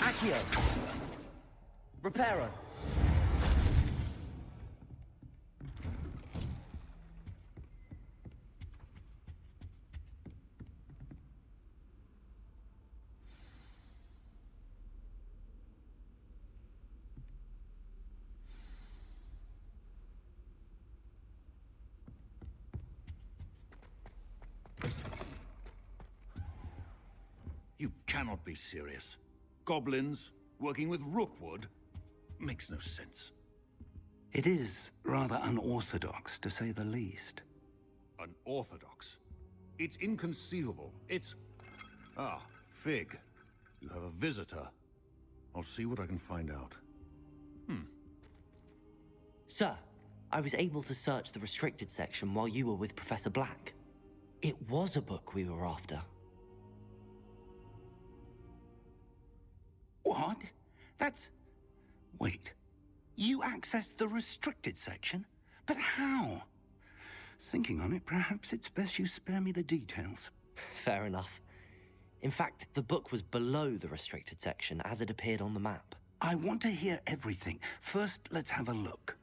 Accio! Reparo! You cannot be serious. Goblins working with Rookwood? Makes no sense. It is rather unorthodox, to say the least. Unorthodox? It's inconceivable. It's... Ah, Fig. You have a visitor. I'll see what I can find out. Sir, I was able to search the restricted section while you were with Professor Black. It was a book we were after. What? That's... Wait. You accessed the restricted section? But how? Thinking on it, perhaps it's best you spare me the details. Fair enough. In fact, the book was below the restricted section as it appeared on the map. I want to hear everything. First, let's have a look.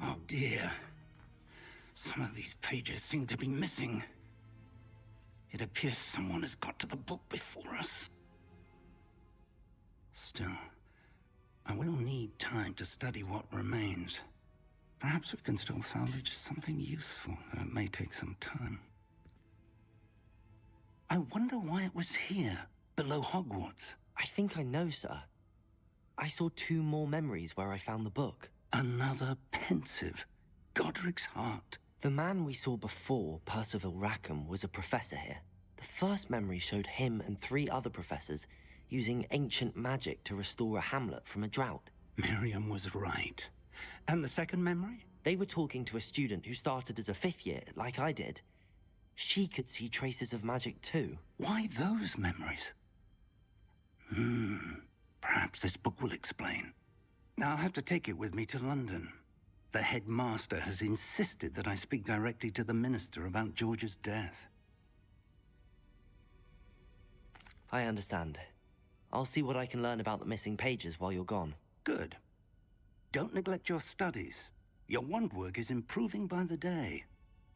Oh dear. Some of these pages seem to be missing. It appears someone has got to the book before us. Still, I will need time to study what remains. Perhaps we can still salvage something useful, though it may take some time. I wonder why it was here, below Hogwarts. I think I know, sir. I saw 2 more memories where I found the book. Another pensive. Godric's heart. The man we saw before, Percival Rackham, was a professor here. The first memory showed him and 3 other professors using ancient magic to restore a hamlet from a drought. Miriam was right. And the second memory? They were talking to a student who started as a 5th year, like I did. She could see traces of magic too. Why those memories? Perhaps this book will explain. Now I'll have to take it with me to London. The headmaster has insisted that I speak directly to the minister about George's death. I understand. I'll see what I can learn about the missing pages while you're gone. Good. Don't neglect your studies. Your wand work is improving by the day.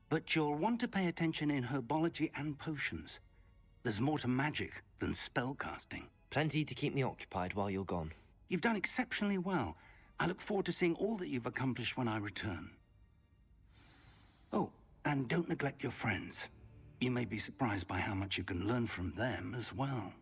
But you'll want to pay attention in herbology and potions. There's more to magic than spellcasting. Plenty to keep me occupied while you're gone. You've done exceptionally well. I look forward to seeing all that you've accomplished when I return. Oh, and don't neglect your friends. You may be surprised by how much you can learn from them as well.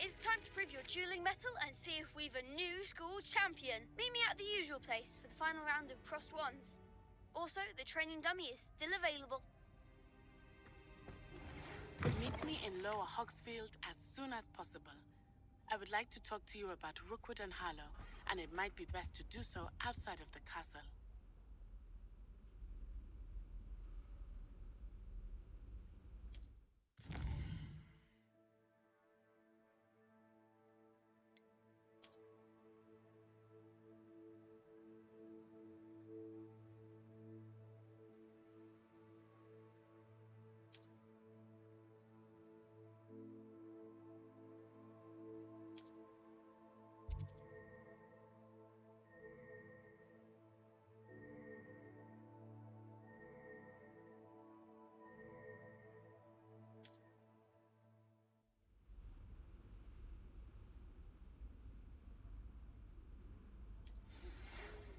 It's time to prove your dueling mettle and see if we've a new school champion. Meet me at the usual place for the final round of crossed wands. Also, the training dummy is still available. Meet me in Lower Hogsmeade as soon as possible. I would like to talk to you about Rookwood and Harlow, and it might be best to do so outside of the castle.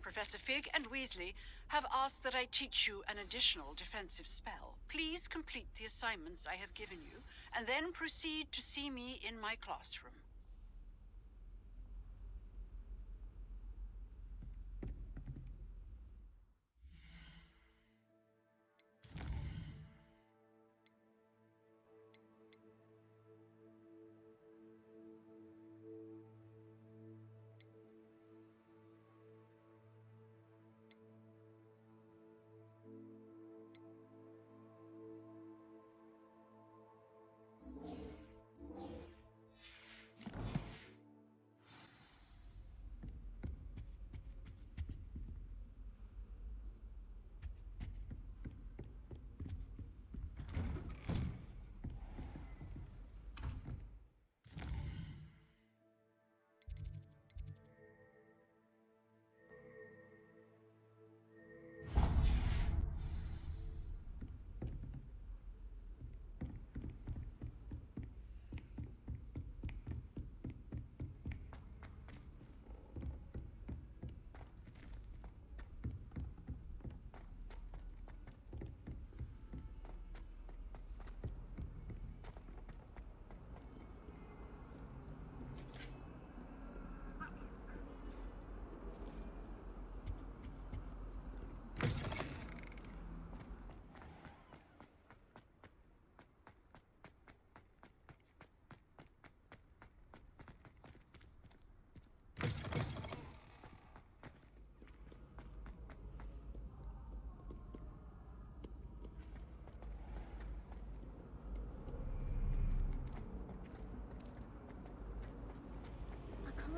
Professor Fig and Weasley have asked that I teach you an additional defensive spell. Please complete the assignments I have given you, and then proceed to see me in my classroom.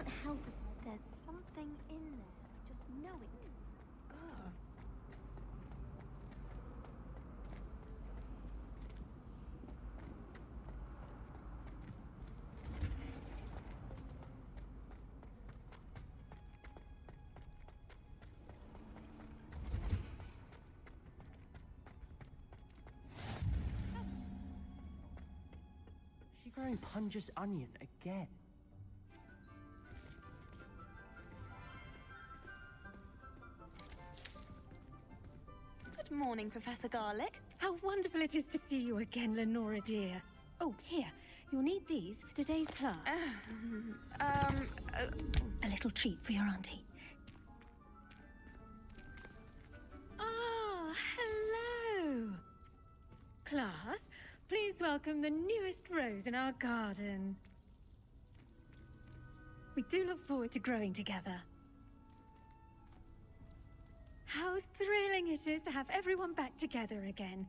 can't help it. There's something in there. I just know it. She's growing Punja's onion again. Good morning, Professor Garlick. How wonderful it is to see you again, Lenora dear. Oh, here. You'll need these for today's class. A little treat for your auntie. Ah, hello. Class, please welcome the newest rose in our garden. We do look forward to growing together. How thrilling it is to have everyone back together again.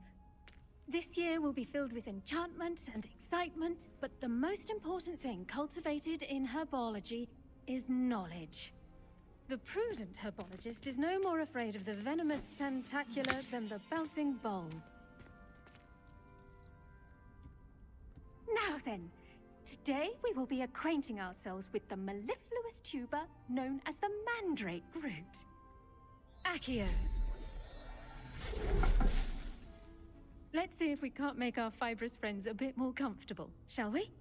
This year will be filled with enchantment and excitement, but the most important thing cultivated in herbology is knowledge. The prudent herbologist is no more afraid of the venomous tentacular than the bouncing bowl. Now then, today we will be acquainting ourselves with the mellifluous tuber known as the mandrake root. Accio. Let's see if we can't make our fibrous friends a bit more comfortable, shall we?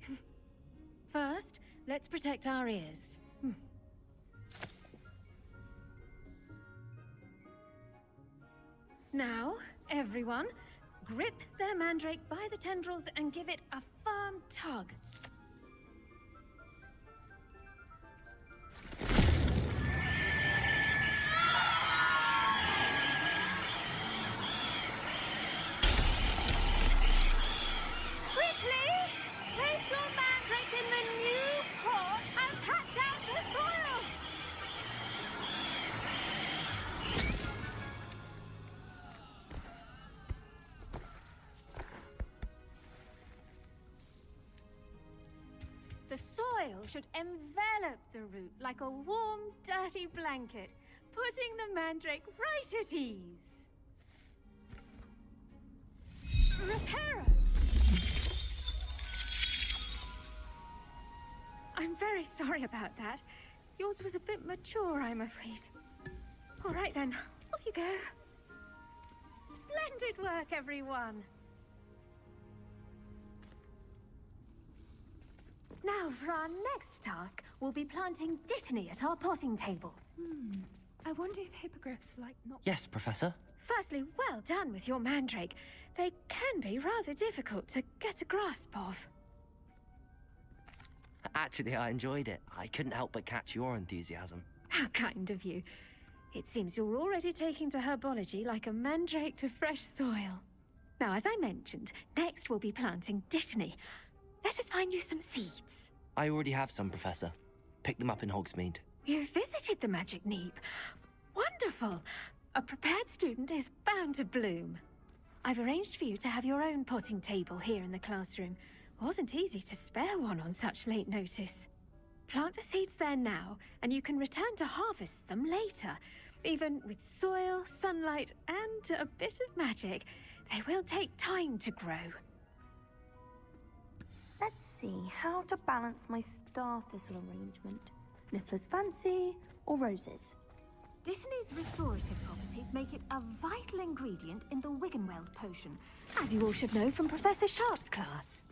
First, let's protect our ears. Now, everyone, grip their mandrake by the tendrils and give it a firm tug. The soil should envelop the root like a warm, dirty blanket, putting the mandrake right at ease. Reparo! I'm very sorry about that. Yours was a bit mature, I'm afraid. All right then, off you go. Splendid work, everyone. Now, for our next task, we'll be planting dittany at our potting tables. I wonder if hippogriffs like not... Yes, Professor. Firstly, well done with your mandrake. They can be rather difficult to get a grasp of. Actually, I enjoyed it. I couldn't help but catch your enthusiasm. How kind of you. It seems you're already taking to herbology like a mandrake to fresh soil. Now, as I mentioned, next we'll be planting dittany. Let us find you some seeds. I already have some, Professor. Picked them up in Hogsmeade. You visited the Magic Neep. Wonderful. A prepared student is bound to bloom. I've arranged for you to have your own potting table here in the classroom. Wasn't easy to spare one on such late notice. Plant the seeds there now, and you can return to harvest them later. Even with soil, sunlight, and a bit of magic, they will take time to grow. Let's see how to balance my star thistle arrangement. Niffler's fancy or roses? Dittany's restorative properties make it a vital ingredient in the Wiggenweld potion, As you all should know from Professor Sharp's class.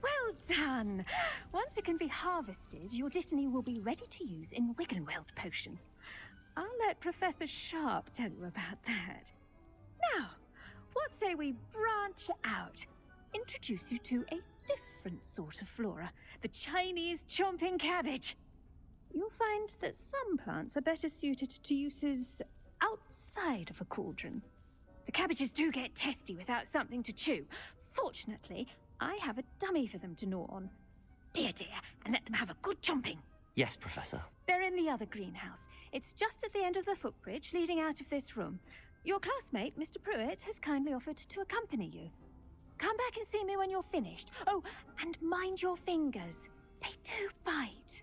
Well done! Once it can be harvested, your dittany will be ready to use in Wiggenweld potion. I'll let Professor Sharp tell you about that. Now, what say we branch out? Introduce you to a different sort of flora, the Chinese chomping cabbage. You'll find that some plants are better suited to uses outside of a cauldron. The cabbages do get testy without something to chew. Fortunately, I have a dummy for them to gnaw on. Dear, and let them have a good chomping. Yes, Professor. They're in in the other greenhouse. It's just at the end of the footbridge leading out of this room. Your classmate, Mr. Pruitt, has kindly offered to accompany you. Come back and see me when you're finished. Oh, and mind your fingers. They do bite.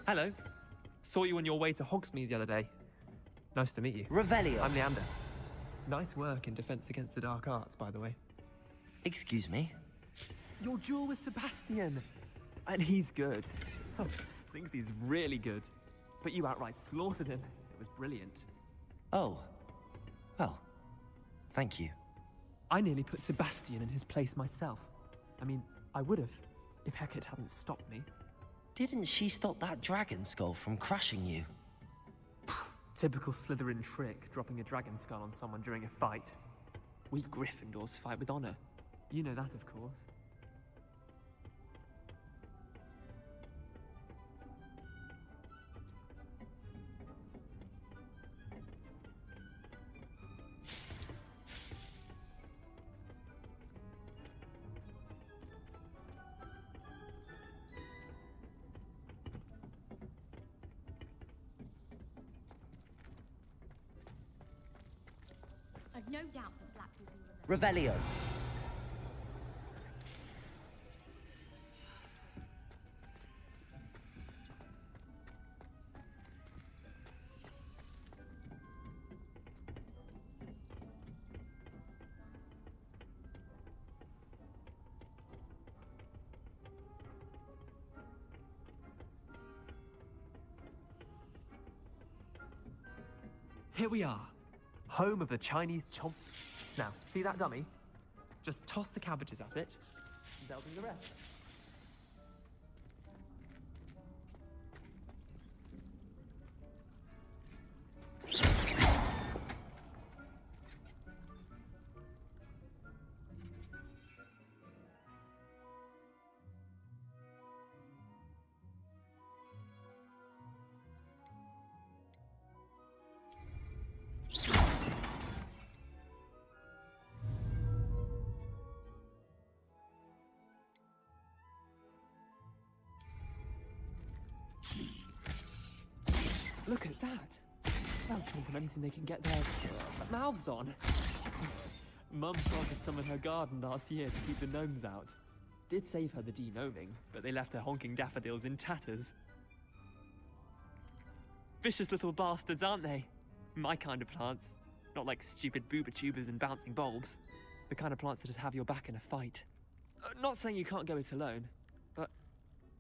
Hello. Saw you on your way to Hogsmeade the other day. Nice to meet you. Revelio. I'm Leander. Nice work in Defense Against the Dark Arts, by the way. Excuse me? Your duel with Sebastian. And he's good. Oh, thinks he's really good. But you outright slaughtered him. It was brilliant. Oh. Well, thank you. I nearly put Sebastian in his place myself. I mean, I would have, if Hecate hadn't stopped me. Didn't she stop that dragon skull from crushing you? Typical Slytherin trick, dropping a dragon skull on someone during a fight. We Gryffindors fight with honor. You know that, of course. I've no doubt that Black will be Revelio. Here we are. Home of the Chinese chomp. Now, see that dummy? Just toss the cabbages at it, and they'll do the rest. Look at that! They'll chomp on anything they can get their mouths on. Mum planted some in her garden last year to keep the gnomes out. Did save her the de-gnoming, but they left her honking daffodils in tatters. Vicious little bastards, aren't they? My kind of plants. Not like stupid booba tubers and bouncing bulbs. The kind of plants that'd have your back in a fight. Not saying you can't go it alone, but,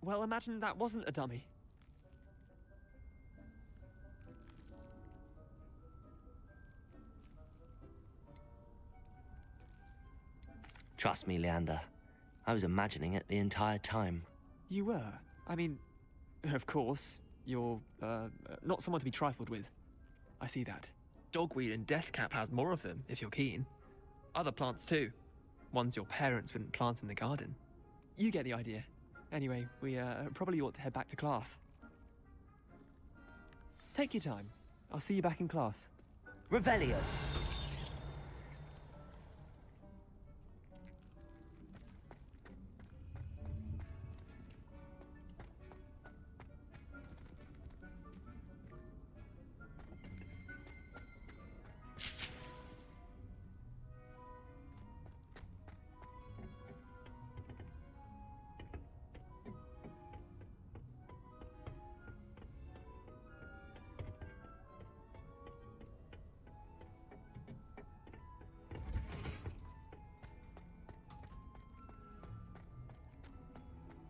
well, imagine that wasn't a dummy. Trust me, Leander. I was imagining it the entire time. You were? I mean, of course, you're, not someone to be trifled with. I see that. Dogweed and Deathcap has more of them, if you're keen. Other plants too. Ones your parents wouldn't plant in the garden. You get the idea. Anyway, we, probably ought to head back to class. Take your time. I'll see you back in class. Revelio.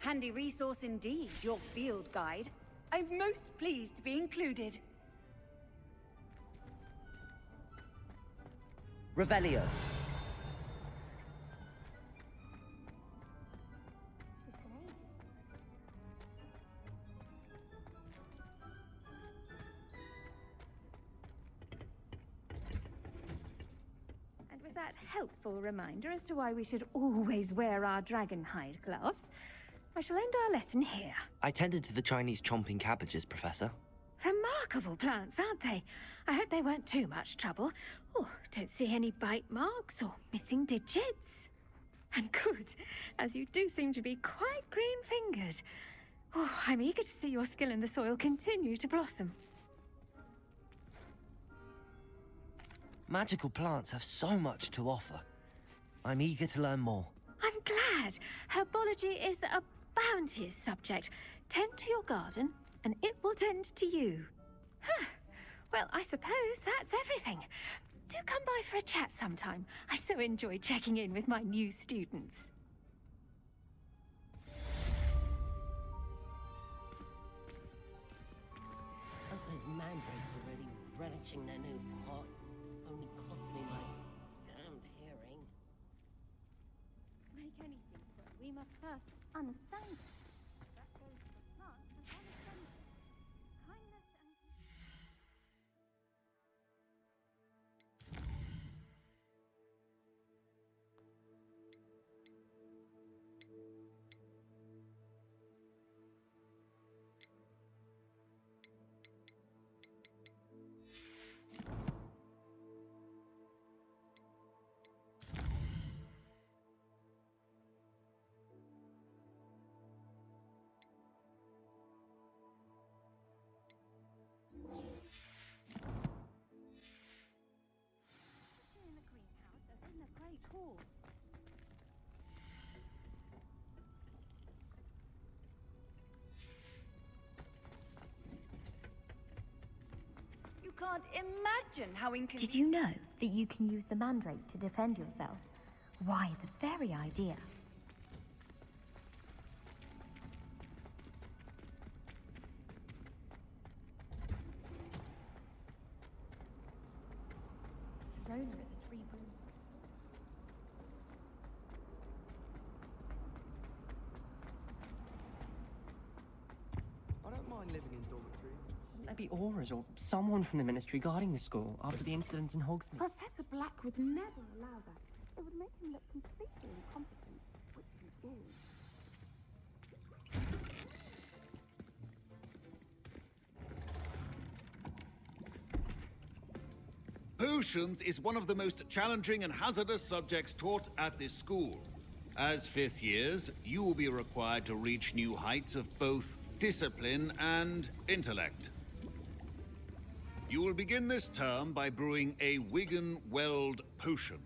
Handy resource indeed, your field guide. I'm most pleased to be included. Revelio. And with that helpful reminder as to why we should always wear our dragon hide gloves, I shall end our lesson here. I tended to the Chinese chomping cabbages, Professor. Remind remarkable plants, aren't they? I hope they weren't too much trouble. Oh, don't see any bite marks or missing digits. And good, as you do seem to be quite green-fingered. Oh, I'm eager to see your skill in the soil continue to blossom. Magical plants have so much to offer. I'm eager to learn more. I'm glad. Herbology is a bounteous subject. Tend to your garden, and it will tend to you. Huh. Well, I suppose that's everything. Do come by for a chat sometime. I so enjoy checking in with my new students. Hope those mandrakes are really relishing their new pots. Only cost me my damned hearing. To make anything grow, we must first understand it. That goes for plants as well as animals. Kindness and... in the greenhouse as in the Great Hall. You can't imagine how inconvenient... Did you know that you can use the mandrake to defend yourself? Why, the very idea. Serona at the Three Broom. I don't mind living in dormitory. Wouldn't there be auras or someone from the ministry guarding the school after the incident in Hogsmeade? Professor Black would never allow that. It would make him look completely incompetent, which he is. Potions is one of the most challenging and hazardous subjects taught at this school. As fifth years, you will be required to reach new heights of both discipline and intellect. You will begin this term by brewing a Wiggenweld potion.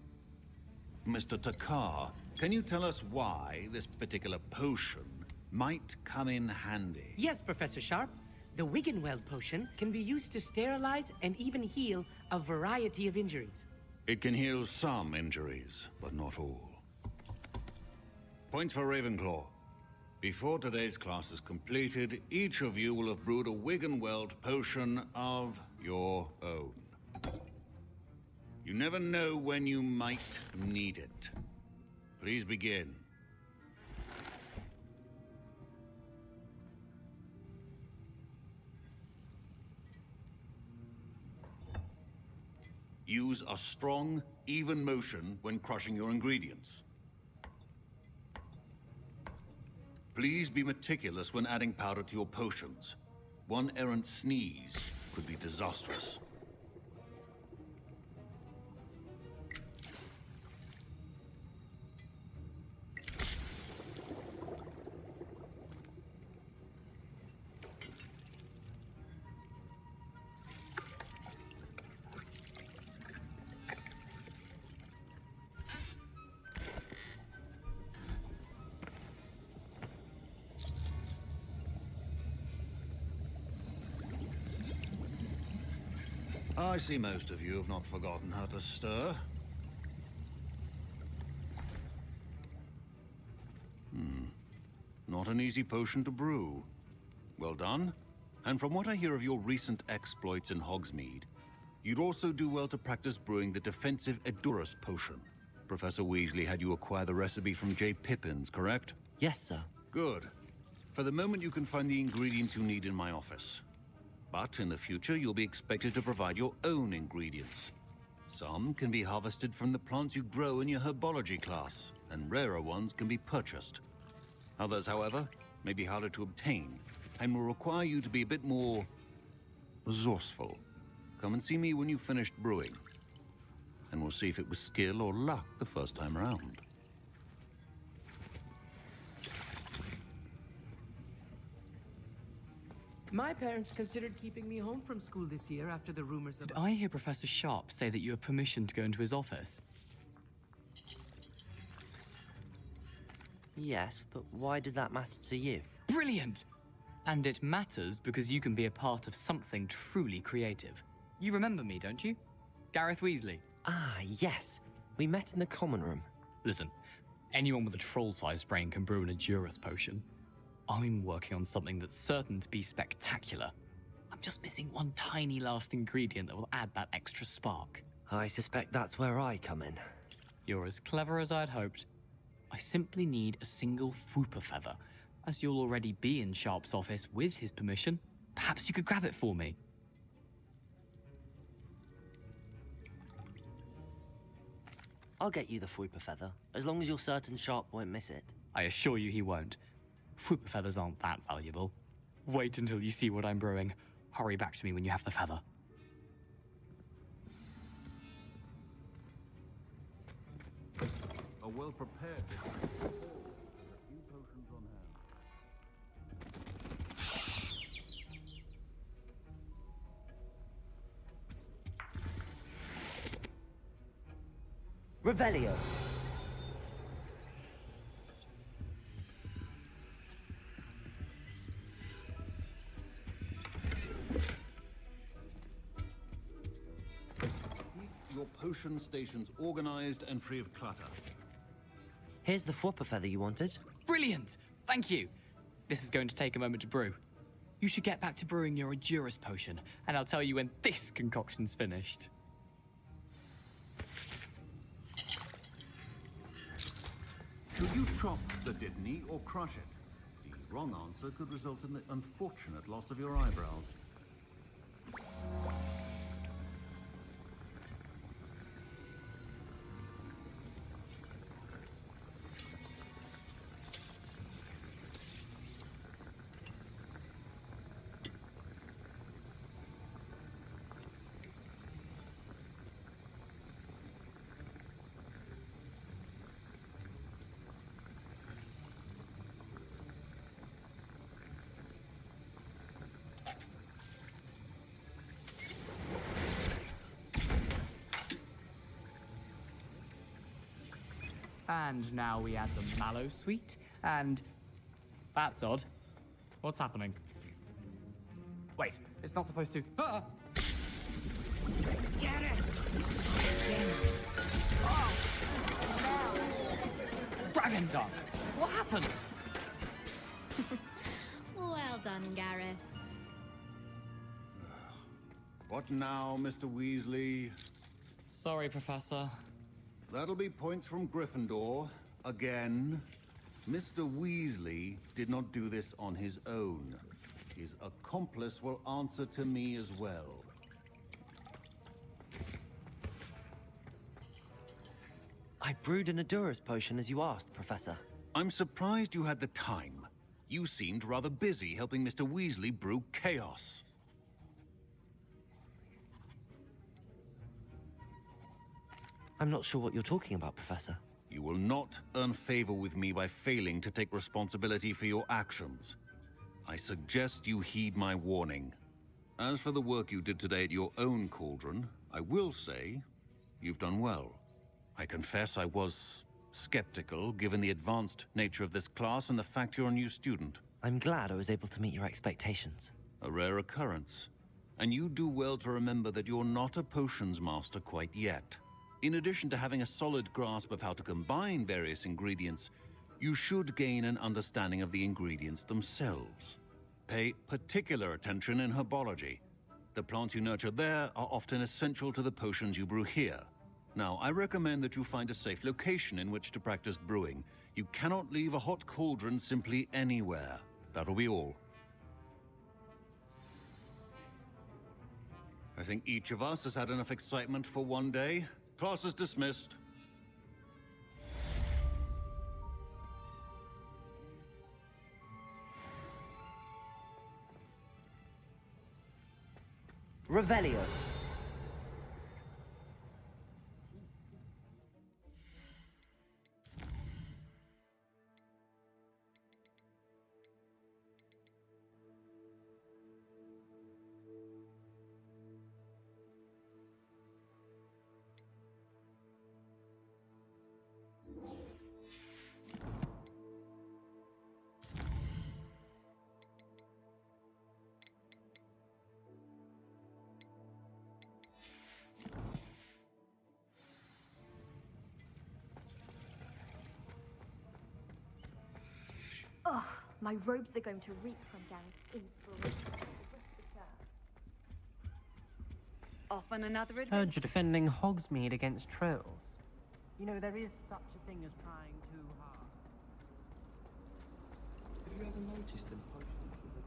Mr. Takar, can you tell us why this particular potion might come in handy? Yes, Professor Sharp. The Wiggenweld potion can be used to sterilize and even heal a variety of injuries. It can heal some injuries, but not all. Points for Ravenclaw. Before today's class is completed, each of you will have brewed a Wiggenweld potion of your own. You never know when you might need it. Please begin. Use a strong, even motion when crushing your ingredients. Please be meticulous when adding powder to your potions. One errant sneeze could be disastrous. I see most of you have not forgotten how to stir. Not an easy potion to brew. Well done. And from what I hear of your recent exploits in Hogsmeade, you'd also do well to practice brewing the defensive Edurus potion. Professor Weasley had you acquire the recipe from J. Pippins, correct? Yes, sir. Good. For the moment, you can find the ingredients you need in my office. But in the future, you'll be expected to provide your own ingredients. Some can be harvested from the plants you grow in your herbology class, and rarer ones can be purchased. Others, however, may be harder to obtain, and will require you to be a bit more resourceful. Come and see me when you've finished brewing, and we'll see if it was skill or luck the first time around. My parents considered keeping me home from school this year after the rumors of... Did I hear Professor Sharp say that you have permission to go into his office? Yes, but why does that matter to you? Brilliant! And it matters because you can be a part of something truly creative. You remember me, don't you? Gareth Weasley. Ah, yes. We met in the common room. Listen, anyone with a troll-sized brain can brew an Edurus potion. I'm working on something that's certain to be spectacular. I'm just missing one tiny last ingredient that will add that extra spark. I suspect that's where I come in. You're as clever as I'd hoped. I simply need a single Fwooper feather. As you'll already be in Sharp's office with his permission, perhaps you could grab it for me. I'll get you the Fwooper feather, as long as you're certain Sharp won't miss it. I assure you he won't. Fwooper feathers aren't that valuable. Wait until you see what I'm brewing. Hurry back to me when you have the feather. A well-prepared with a few potions on hand. Revelio. Your potion stations organized and free of clutter. Here's the Fwooper feather you wanted. Brilliant! Thank you. This is going to take a moment to brew. You should get back to brewing your Edurus potion, and I'll tell you when this concoction's finished. Should you chop the Didney or crush it? The wrong answer could result in the unfortunate loss of your eyebrows. And now we add the mallow sweet, and... That's odd. What's happening? Wait, it's not supposed to... Ah! Get it! Dragon Dung! What happened? Well done, Gareth. What now, Mr. Weasley? Sorry, Professor. That'll be points from Gryffindor. Again. Mr. Weasley did not do this on his own. His accomplice will answer to me as well. I brewed an Edurus potion as you asked, Professor. I'm surprised you had the time. You seemed rather busy helping Mr. Weasley brew chaos. I'm not sure what you're talking about, Professor. You will not earn favor with me by failing to take responsibility for your actions. I suggest you heed my warning. As for the work you did today at your own cauldron, I will say you've done well. I confess I was skeptical, given the advanced nature of this class and the fact you're a new student. I'm glad I was able to meet your expectations. A rare occurrence. And you do well to remember that you're not a potions master quite yet. In addition to having a solid grasp of how to combine various ingredients, you should gain an understanding of the ingredients themselves. Pay particular attention in herbology. The plants you nurture there are often essential to the potions you brew here. Now, I recommend that you find a safe location in which to practice brewing. You cannot leave a hot cauldron simply anywhere. That'll be all. I think each of us has had enough excitement for one day. Class is dismissed. Revelio. Ugh, my robes are going to reek from Gareth's inspiration. Off on another adventure. Heard you're defending Hogsmeade against trolls. You know, there is such a thing as trying too hard. Have you ever noticed them potions with the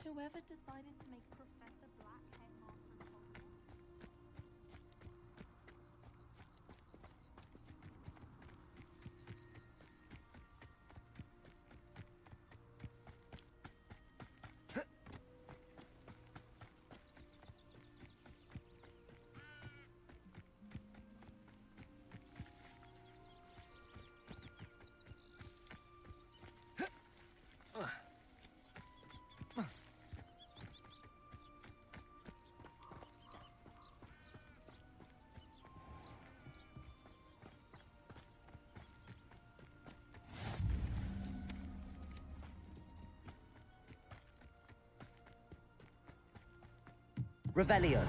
Whoever decided to make Professor Black headmaster of Hogwarts? Revelio.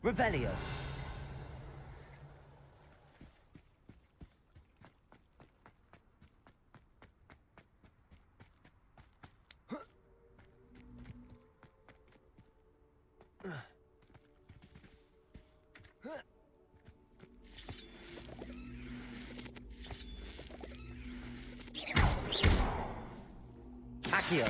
Revelio. Accio!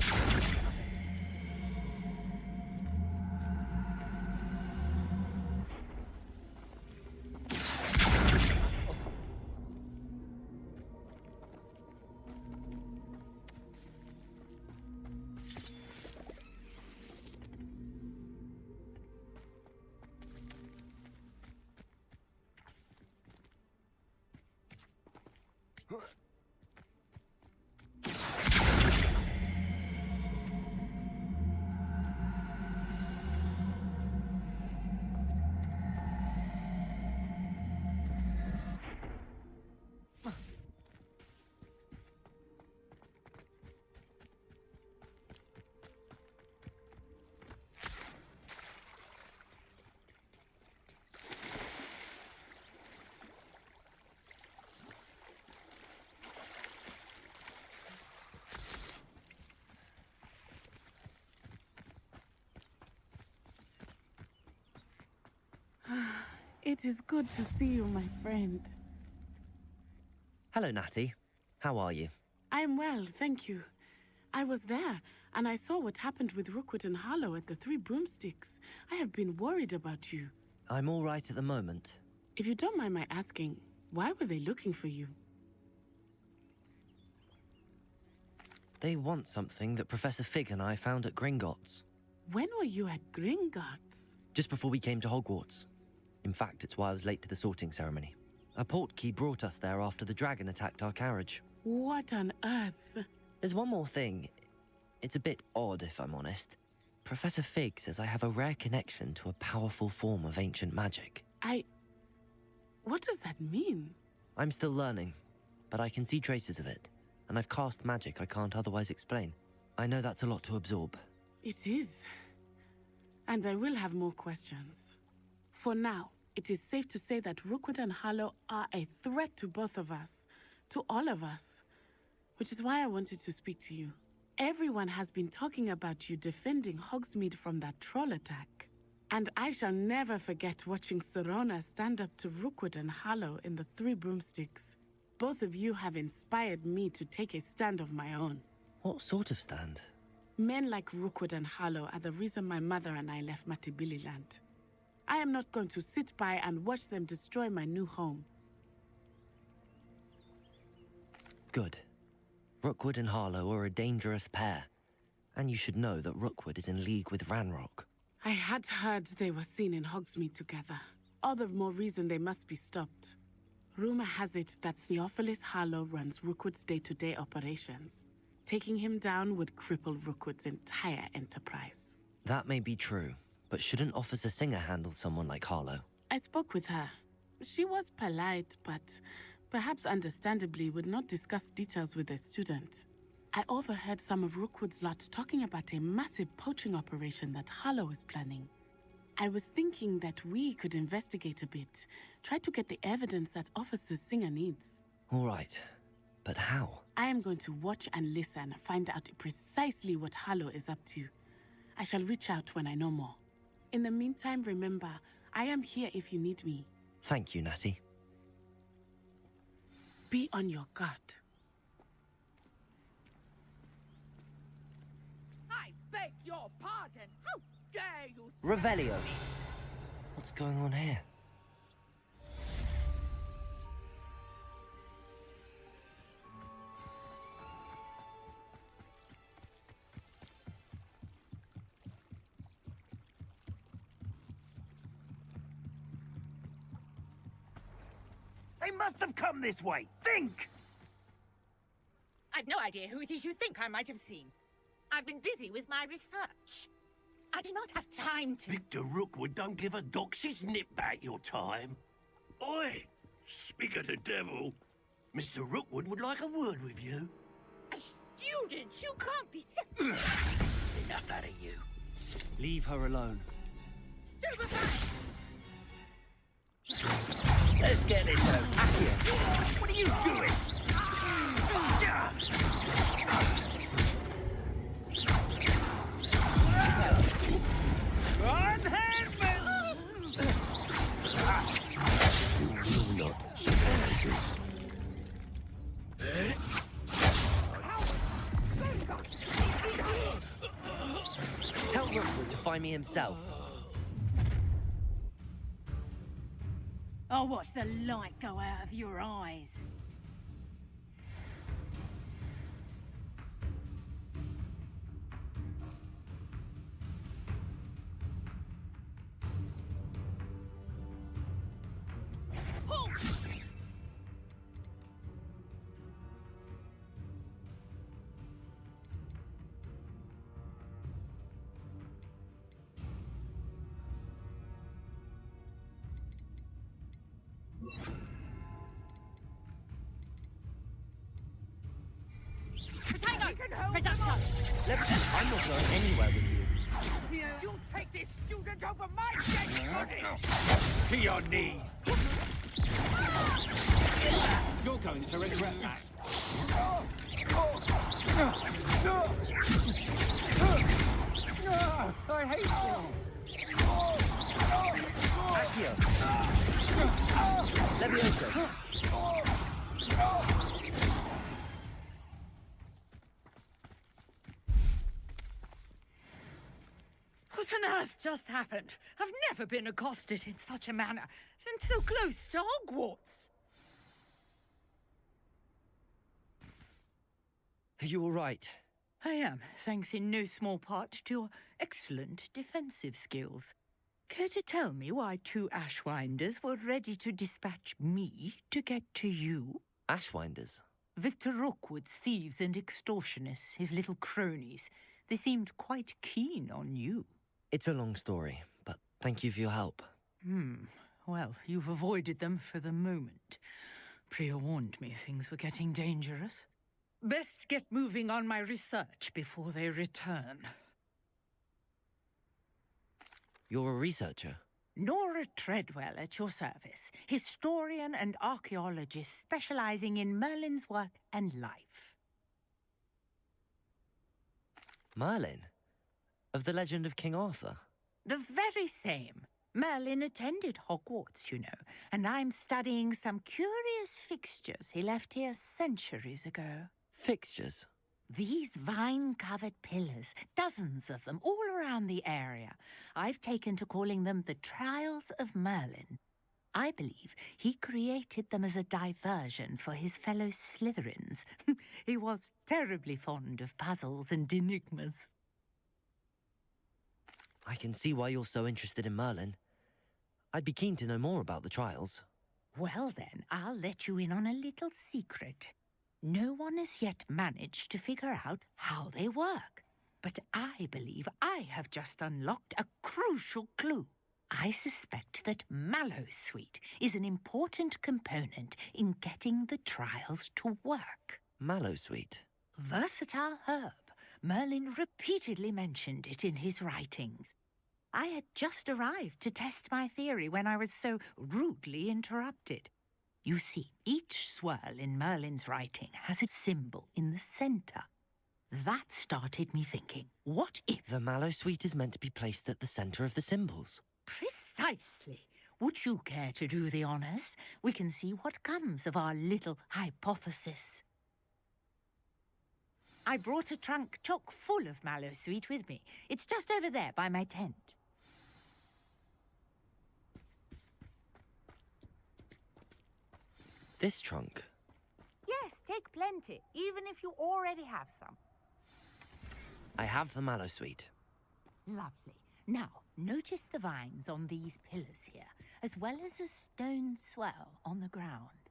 It is good to see you, my friend. Hello, Natty. How are you? I am well, thank you. I was there, and I saw what happened with Rookwood and Harlow at the Three Broomsticks. I have been worried about you. I'm all right at the moment. If you don't mind my asking, why were they looking for you? They want something that Professor Fig and I found at Gringotts. When were you at Gringotts? Just before we came to Hogwarts. In fact, it's why I was late to the sorting ceremony. A portkey brought us there after the dragon attacked our carriage. What on earth? There's one more thing. It's a bit odd, if I'm honest. Professor Fig says I have a rare connection to a powerful form of ancient magic. What does that mean? I'm still learning, but I can see traces of it, and I've cast magic I can't otherwise explain. I know that's a lot to absorb. It is. And I will have more questions. For now, it is safe to say that Rookwood and Harlow are a threat to both of us, to all of us, which is why I wanted to speak to you. Everyone has been talking about you defending Hogsmeade from that troll attack. And I shall never forget watching Serona stand up to Rookwood and Harlow in the Three Broomsticks. Both of you have inspired me to take a stand of my own. What sort of stand? Men like Rookwood and Harlow are the reason my mother and I left Matibililand. I am not going to sit by and watch them destroy my new home. Good. Rookwood and Harlow are a dangerous pair. And you should know that Rookwood is in league with Ranrock. I had heard they were seen in Hogsmeade together. All the more reason they must be stopped. Rumor has it that Theophilus Harlow runs Rookwood's day-to-day operations. Taking him down would cripple Rookwood's entire enterprise. That may be true, but shouldn't Officer Singer handle someone like Harlow? I spoke with her. She was polite, but perhaps understandably would not discuss details with a student. I overheard some of Rookwood's lot talking about a massive poaching operation that Harlow is planning. I was thinking that we could investigate a bit, try to get the evidence that Officer Singer needs. All right, but how? I am going to watch and listen, find out precisely what Harlow is up to. I shall reach out when I know more. In the meantime, remember, I am here if you need me. Thank you, Natty. Be on your guard. I beg your pardon. How dare you? Revelio. What's going on here? They must have come this way. Think! I've no idea who it is you think I might have seen. I've been busy with my research. I do not have time to... Victor Rookwood don't give a doxy's nip back your time. Oi! Speak of the devil. Mr. Rookwood would like a word with you. A student? You can't be... Enough out of you. Leave her alone. Stupefy! Let's get this out. Accio! What are you doing? You will not survive this. by me himself. I'll watch the light go out of your eyes. I'm not going anywhere with you. You'll take this student over my dead body! To your knees! You're going to regret that. I hate you! Accio! Levioso! What on earth just happened? I've never been accosted in such a manner, and so close to Hogwarts. Are you all right? I am, thanks in no small part to your excellent defensive skills. Care to tell me why 2 Ashwinders were ready to dispatch me to get to you? Ashwinders? Victor Rookwood's thieves and extortionists, his little cronies. They seemed quite keen on you. It's a long story, but thank you for your help. Well, you've avoided them for the moment. Priya warned me things were getting dangerous. Best get moving on my research before they return. You're a researcher? Nora Treadwell at your service, historian and archaeologist specializing in Merlin's work and life. Merlin? Of the legend of King Arthur? The very same. Merlin attended Hogwarts, you know, and I'm studying some curious fixtures he left here centuries ago. Fixtures? These vine-covered pillars, dozens of them, all around the area. I've taken to calling them the Trials of Merlin. I believe he created them as a diversion for his fellow Slytherins. He was terribly fond of puzzles and enigmas. I can see why you're so interested in Merlin. I'd be keen to know more about the trials. Well then, I'll let you in on a little secret. No one has yet managed to figure out how they work. But I believe I have just unlocked a crucial clue. I suspect that Mallowsweet is an important component in getting the trials to work. Mallowsweet? Versatile herb. Merlin repeatedly mentioned it in his writings. I had just arrived to test my theory when I was so rudely interrupted. You see, each swirl in Merlin's writing has a symbol in the center. That started me thinking, what if... The Mallowsweet is meant to be placed at the center of the symbols. Precisely. Would you care to do the honors? We can see what comes of our little hypothesis. I brought a trunk chock full of Mallowsweet with me. It's just over there by my tent. This trunk? Yes, take plenty, even if you already have some. I have the Mallowsweet. Lovely. Now, notice the vines on these pillars here, as well as a stone swell on the ground.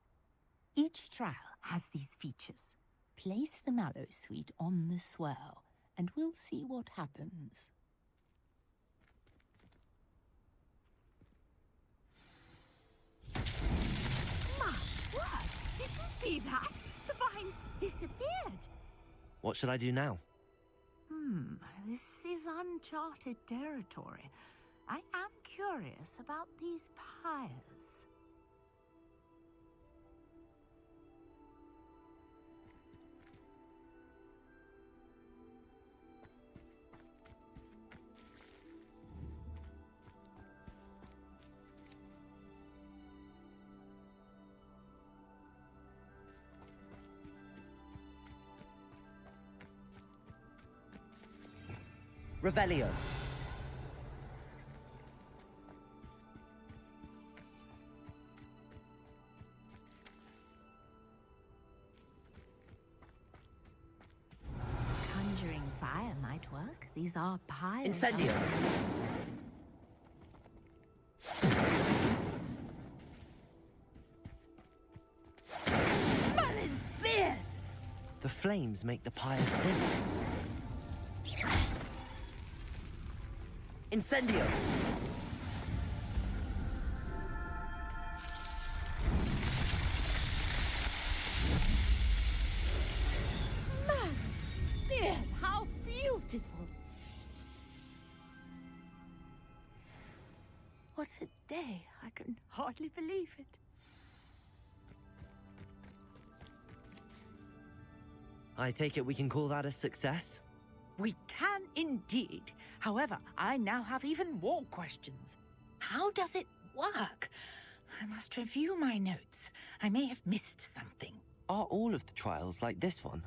Each trial has these features. Place the Mallowsweet on the swell, and we'll see what happens. My word! Did you see that? The vines disappeared. What should I do now? This is uncharted territory. I am curious about these pyres. Revelio. work. These are piles. Incendio! Merlin's beard! The flames make the pyre sing. Incendio! Merlin's beard! How beautiful! What a day. I can hardly believe it. I take it we can call that a success? We can indeed. However, I now have even more questions. How does it work? I must review my notes. I may have missed something. Are all of the trials like this one?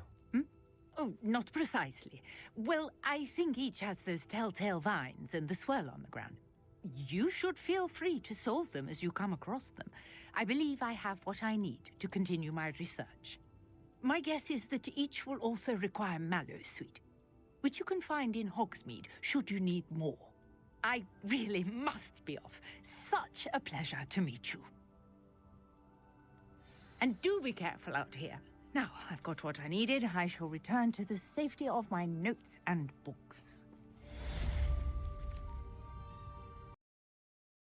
Oh, not precisely. Well, I think each has those telltale vines and the swirl on the ground. You should feel free to solve them as you come across them. I believe I have what I need to continue my research. My guess is that each will also require mallow sweet, which you can find in Hogsmeade should you need more. I really must be off. Such a pleasure to meet you. And do be careful out here. Now, I've got what I needed. I shall return to the safety of my notes and books.